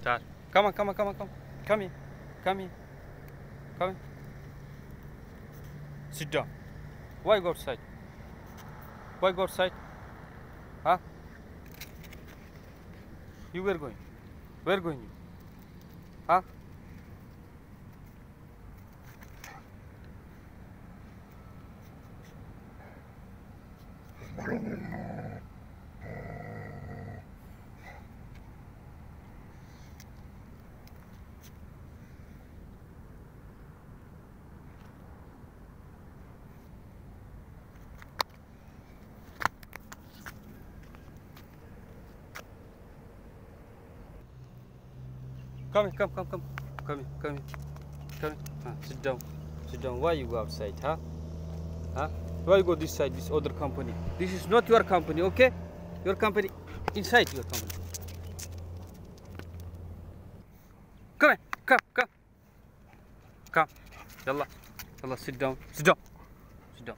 Dad, come on, come on, come on, come. Come here. Come here. Come here. Sit down. Why go outside? Why go outside? Huh? You were going? Where going you? Huh? Come here, come, come, come. Come here, come here. Come here. Sit down. Sit down. Why you go outside, huh? Huh? Why you go this side, this other company? This is not your company, okay? Your company, inside your company. Come here, come, come. Come. Yalla. Yalla, sit down. Sit down. Sit down.